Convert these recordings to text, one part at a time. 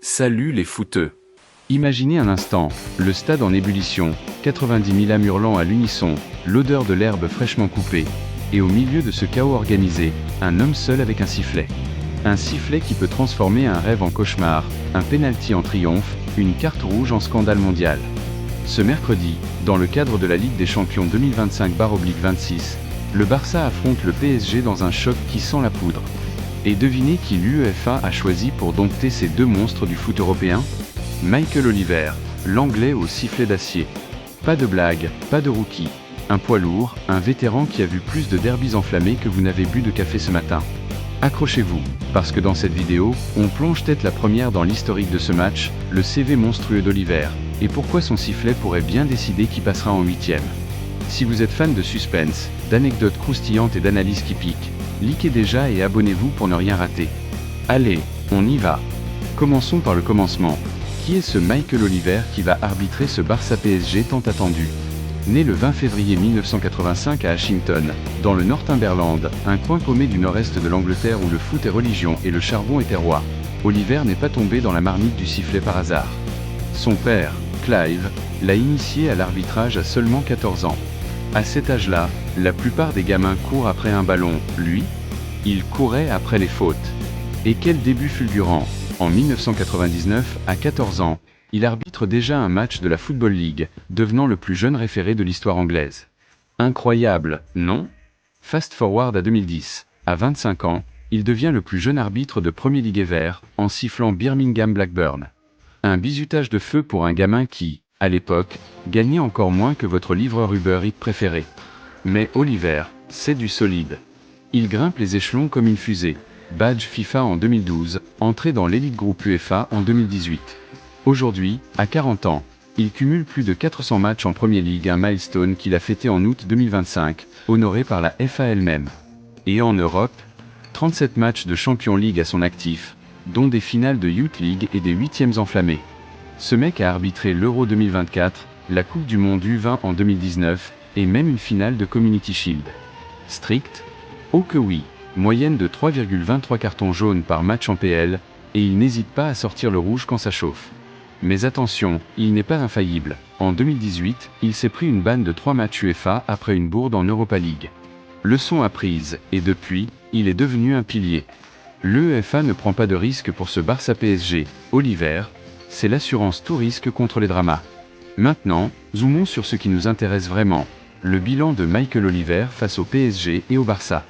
Salut les footeux. Imaginez un instant, le stade en ébullition, 90 000 âmes hurlant à l'unisson, l'odeur de l'herbe fraîchement coupée. Et au milieu de ce chaos organisé, un homme seul avec un sifflet. Un sifflet qui peut transformer un rêve en cauchemar, un penalty en triomphe, une carte rouge en scandale mondial. Ce mercredi, dans le cadre de la Ligue des Champions 2025/26, le Barça affronte le PSG dans un choc qui sent la poudre. Et devinez qui l'UEFA a choisi pour dompter ces deux monstres du foot européen? Michael Oliver, l'anglais au sifflet d'acier. Pas de blague, pas de rookie. Un poids lourd, un vétéran qui a vu plus de derbys enflammés que vous n'avez bu de café ce matin. Accrochez-vous, parce que dans cette vidéo, on plonge tête la première dans l'historique de ce match, le CV monstrueux d'Oliver, et pourquoi son sifflet pourrait bien décider qui passera en huitième. Si vous êtes fan de suspense, d'anecdotes croustillantes et d'analyses qui piquent, likez déjà et abonnez-vous pour ne rien rater. Allez, on y va. Commençons par le commencement. Qui est ce Michael Oliver qui va arbitrer ce Barça PSG tant attendu? Né le 20 février 1985 à Ashington, dans le Northumberland, un coin paumé du nord-est de l'Angleterre où le foot est religion et le charbon était roi, Oliver n'est pas tombé dans la marmite du sifflet par hasard. Son père, Clive, l'a initié à l'arbitrage à seulement 14 ans. À cet âge-là, la plupart des gamins courent après un ballon, lui, il courait après les fautes. Et quel début fulgurant! En 1999, à 14 ans, il arbitre déjà un match de la Football League, devenant le plus jeune référé de l'histoire anglaise. Incroyable, non? Fast forward à 2010, à 25 ans, il devient le plus jeune arbitre de Premier League ever, en sifflant Birmingham Blackburn. Un bizutage de feu pour un gamin qui, à l'époque, gagnait encore moins que votre livreur Uber Eats préféré. Mais Oliver, c'est du solide. Il grimpe les échelons comme une fusée. Badge FIFA en 2012, entré dans l'élite groupe UEFA en 2018. Aujourd'hui, à 40 ans, il cumule plus de 400 matchs en Premier League, un milestone qu'il a fêté en août 2025, honoré par la FA elle-même. Et en Europe, 37 matchs de Champions League à son actif, dont des finales de Youth League et des huitièmes enflammés. Ce mec a arbitré l'Euro 2024, la Coupe du Monde U20 en 2019, et même une finale de Community Shield. Strict? Oh que oui! Moyenne de 3,23 cartons jaunes par match en PL, et il n'hésite pas à sortir le rouge quand ça chauffe. Mais attention, il n'est pas infaillible. En 2018, il s'est pris une banne de 3 matchs UEFA après une bourde en Europa League. Leçon apprise, et depuis, il est devenu un pilier. L'UEFA ne prend pas de risque pour ce Barça PSG. Oliver, c'est l'assurance tout risque contre les dramas. Maintenant, zoomons sur ce qui nous intéresse vraiment, le bilan de Michael Oliver face au PSG et au Barça.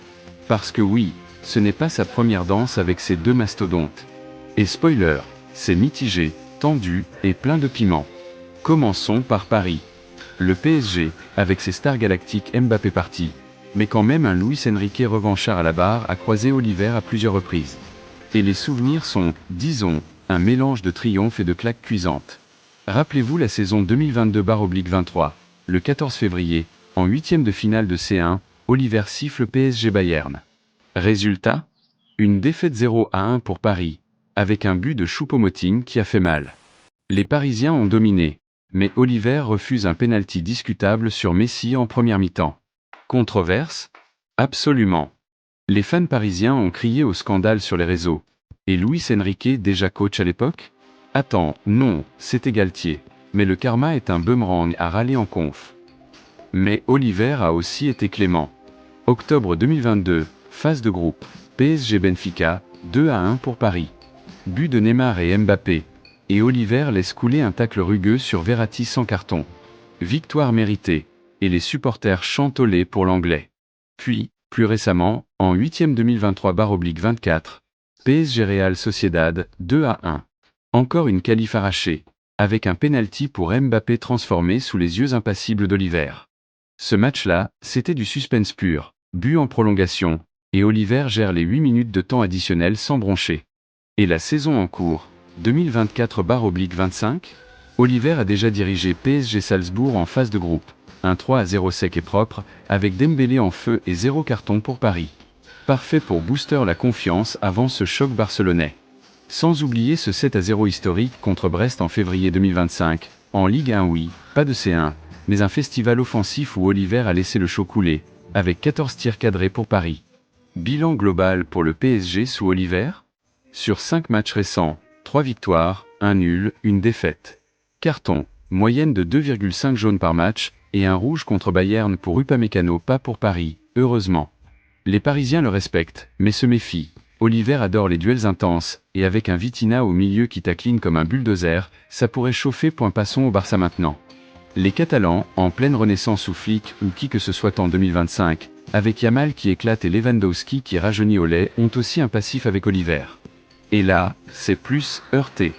Parce que oui, ce n'est pas sa première danse avec ces deux mastodontes. Et spoiler, c'est mitigé, tendu et plein de piment. Commençons par Paris. Le PSG, avec ses stars galactiques Mbappé parti, mais quand même un Luis Enrique revanchard à la barre a croisé Oliver à plusieurs reprises. Et les souvenirs sont, disons, un mélange de triomphe et de claques cuisantes. Rappelez-vous la saison 2022/23, le 14 février, en huitième de finale de C1, Oliver siffle PSG Bayern. Résultat? Une défaite 0-1 pour Paris, avec un but de Choupo-Moting qui a fait mal. Les Parisiens ont dominé, mais Oliver refuse un penalty discutable sur Messi en première mi-temps. Controverse? Absolument. Les fans parisiens ont crié au scandale sur les réseaux. Et Luis Enrique, déjà coach à l'époque? Attends, non, c'était Galtier. Mais le karma est un boomerang à râler en conf. Mais Oliver a aussi été clément. Octobre 2022, phase de groupe, PSG Benfica, 2-1 pour Paris. But de Neymar et Mbappé. Et Oliver laisse couler un tacle rugueux sur Verratti sans carton. Victoire méritée. Et les supporters chantent olé pour l'anglais. Puis, plus récemment, en 8e 2023/24, PSG Real Sociedad, 2-1. Encore une qualif arrachée, avec un penalty pour Mbappé transformé sous les yeux impassibles d'Oliver. Ce match-là, c'était du suspense pur, but en prolongation, et Oliver gère les 8 minutes de temps additionnel sans broncher. Et la saison en cours, 2024/25, Oliver a déjà dirigé PSG Salzbourg en phase de groupe, un 3-0 sec et propre, avec Dembélé en feu et 0 carton pour Paris. Parfait pour booster la confiance avant ce choc barcelonais. Sans oublier ce 7-0 historique contre Brest en février 2025, en Ligue 1 oui, pas de C1, mais un festival offensif où Oliver a laissé le show couler, avec 14 tirs cadrés pour Paris. Bilan global pour le PSG sous Oliver? Sur 5 matchs récents, 3 victoires, 1 nul, 1 défaite. Carton, moyenne de 2,5 jaunes par match, et un rouge contre Bayern pour Upamecano, pas pour Paris, heureusement. Les Parisiens le respectent, mais se méfient. Oliver adore les duels intenses, et avec un Vitinha au milieu qui tacline comme un bulldozer, ça pourrait chauffer. Passons au Barça maintenant. Les Catalans, en pleine renaissance sous Flick ou qui que ce soit en 2025, avec Yamal qui éclate et Lewandowski qui rajeunit au lait, ont aussi un passif avec Oliver. Et là, c'est plus heurté.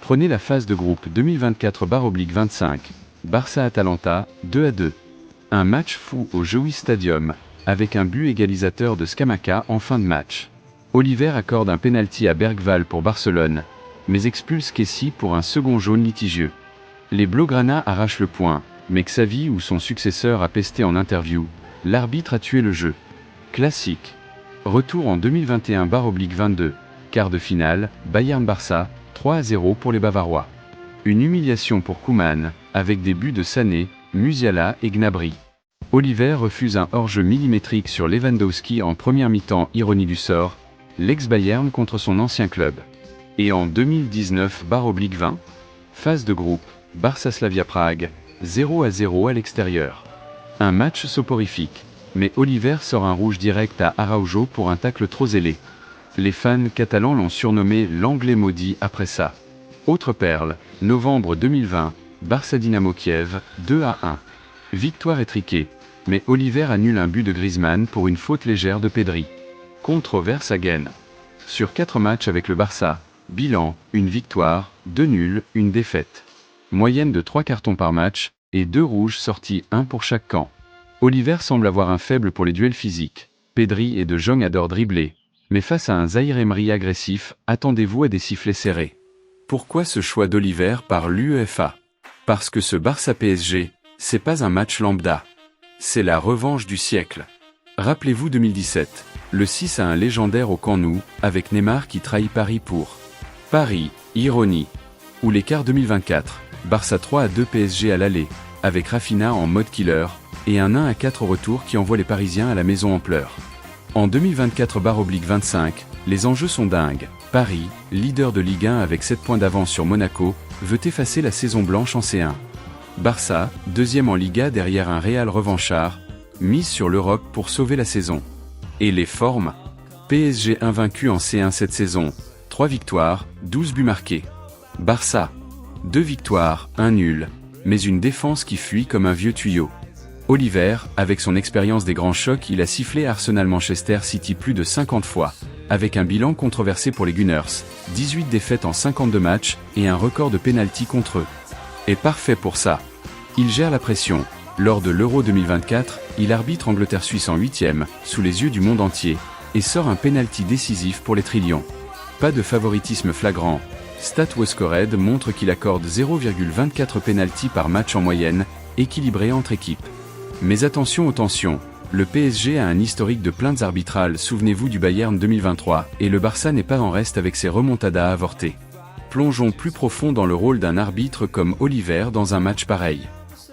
Prenez la phase de groupe 2024/25, Barça-Atalanta, 2-2. Un match fou au Joey Stadium, avec un but égalisateur de Scamacca en fin de match. Oliver accorde un penalty à Bergval pour Barcelone, mais expulse Kessie pour un second jaune litigieux. Les Blaugrana arrachent le point, mais Xavi ou son successeur a pesté en interview. L'arbitre a tué le jeu. Classique. Retour en 2021/22, quart de finale, Bayern-Barça, 3-0 pour les Bavarois. Une humiliation pour Koeman, avec des buts de Sané, Musiala et Gnabry. Oliver refuse un hors-jeu millimétrique sur Lewandowski en première mi-temps, ironie du sort, l'ex-Bayern contre son ancien club. Et en 2019/20, phase de groupe, Barça-Slavia Prague, 0-0 à l'extérieur. Un match soporifique, mais Oliver sort un rouge direct à Araujo pour un tacle trop zélé. Les fans catalans l'ont surnommé l'anglais maudit après ça. Autre perle, novembre 2020, Barça-Dynamo Kiev, 2-1. Victoire étriquée, mais Oliver annule un but de Griezmann pour une faute légère de Pedri. Controverse à Gênes. Sur 4 matchs avec le Barça, bilan, 1 victoire, 2 nuls, 1 défaite. Moyenne de 3 cartons par match, et 2 rouges sortis, 1 pour chaque camp. Oliver semble avoir un faible pour les duels physiques. Pedri et De Jong adorent dribbler. Mais face à un Zaïre Emery agressif, attendez-vous à des sifflets serrés. Pourquoi ce choix d'Oliver par l'UEFA? Parce que ce Barça-PSG, c'est pas un match lambda. C'est la revanche du siècle. Rappelez-vous 2017, le 6 à 1 légendaire au Camp Nou, avec Neymar qui trahit Paris pour Paris, ironie. Ou les quarts 2024, Barça 3-2 PSG à l'aller, avec Rafinha en mode killer, et un 1-4 au retour qui envoie les Parisiens à la maison en pleurs. En 2024/25, les enjeux sont dingues. Paris, leader de Ligue 1 avec 7 points d'avance sur Monaco, veut effacer la saison blanche en C1. Barça, deuxième en Liga derrière un Real revanchard, mise sur l'Europe pour sauver la saison. Et les formes? PSG invaincu en C1 cette saison, 3 victoires, 12 buts marqués. Barça, 2 victoires, 1 nul, mais une défense qui fuit comme un vieux tuyau. Oliver, avec son expérience des grands chocs, il a sifflé Arsenal-Manchester City plus de 50 fois, avec un bilan controversé pour les Gunners, 18 défaites en 52 matchs, et un record de pénalty contre eux. Et parfait pour ça. Il gère la pression. Lors de l'Euro 2024, il arbitre Angleterre-Suisse en 8e, sous les yeux du monde entier, et sort un pénalty décisif pour les Trillions. Pas de favoritisme flagrant. StatWascored montre qu'il accorde 0,24 pénalty par match en moyenne, équilibré entre équipes. Mais attention aux tensions, le PSG a un historique de plaintes arbitrales, souvenez-vous du Bayern 2023, et le Barça n'est pas en reste avec ses remontadas avortées. Plongeons plus profond dans le rôle d'un arbitre comme Oliver dans un match pareil.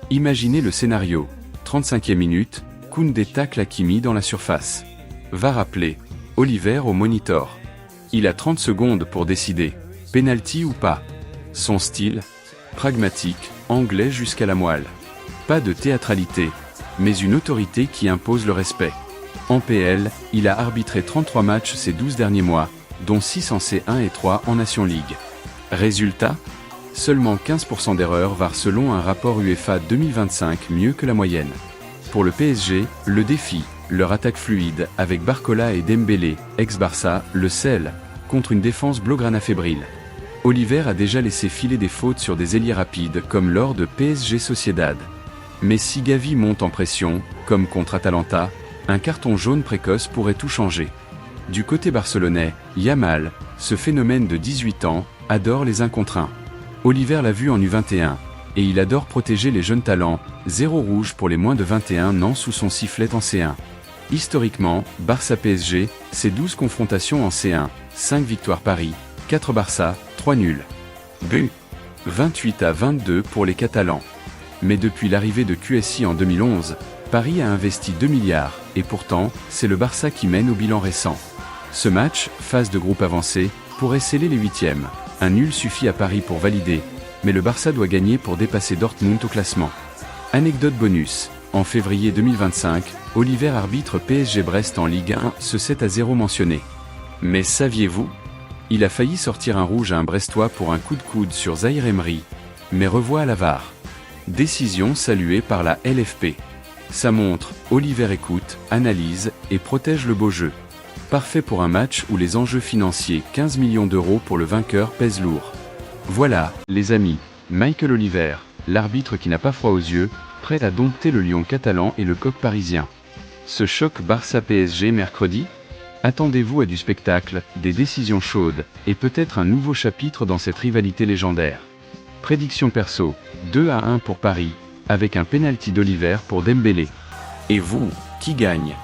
Imaginez le scénario. 35e minute, Koundé tacle Hakimi dans la surface. Va rappeler. Oliver au monitor. Il a 30 secondes pour décider. Penalty ou pas. Son style? Pragmatique, anglais jusqu'à la moelle. Pas de théâtralité, mais une autorité qui impose le respect. En PL, il a arbitré 33 matchs ces 12 derniers mois, dont 6 en C1 et 3 en Nation League. Résultat? Seulement 15% d'erreurs VAR selon un rapport UEFA 2025, mieux que la moyenne. Pour le PSG, le défi, leur attaque fluide, avec Barcola et Dembélé, ex-Barça, le sel, contre une défense blaugrana fébrile. Oliver a déjà laissé filer des fautes sur des ailiers rapides comme lors de PSG Sociedad. Mais si Gavi monte en pression, comme contre Atalanta, un carton jaune précoce pourrait tout changer. Du côté barcelonais, Yamal, ce phénomène de 18 ans, adore les 1 contre 1. Oliver l'a vu en U21, et il adore protéger les jeunes talents, 0 rouge pour les moins de 21 ans sous son sifflet en C1. Historiquement, Barça-PSG, c'est 12 confrontations en C1, 5 victoires Paris, 4 Barça, 3 nuls. But 28-22 pour les Catalans. Mais depuis l'arrivée de QSI en 2011, Paris a investi 2 milliards, et pourtant, c'est le Barça qui mène au bilan récent. Ce match, phase de groupe avancée, pourrait sceller les 8e. Un nul suffit à Paris pour valider, mais le Barça doit gagner pour dépasser Dortmund au classement. Anecdote bonus. En février 2025, Oliver arbitre PSG-Brest en Ligue 1, ce 7-0 mentionné. Mais saviez-vous? Il a failli sortir un rouge à un Brestois pour un coup de coude sur Zahir Emery. Mais revoit à la VAR. Décision saluée par la LFP. Ça montre, Oliver écoute, analyse et protège le beau jeu. Parfait pour un match où les enjeux financiers 15 millions d'euros pour le vainqueur pèsent lourd. Voilà, les amis, Michael Oliver, l'arbitre qui n'a pas froid aux yeux, prêt à dompter le lion catalan et le coq parisien. Ce choc Barça-PSG mercredi? Attendez-vous à du spectacle, des décisions chaudes, et peut-être un nouveau chapitre dans cette rivalité légendaire. Prédiction perso, 2-1 pour Paris, avec un penalty d'Oliver pour Dembélé. Et vous, qui gagne?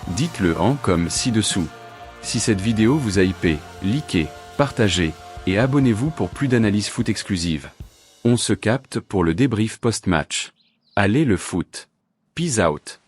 Dites-le en comme ci-dessous. Si cette vidéo vous a hypé, likez, partagez, et abonnez-vous pour plus d'analyses foot exclusives. On se capte pour le débrief post-match. Allez le foot. Peace out.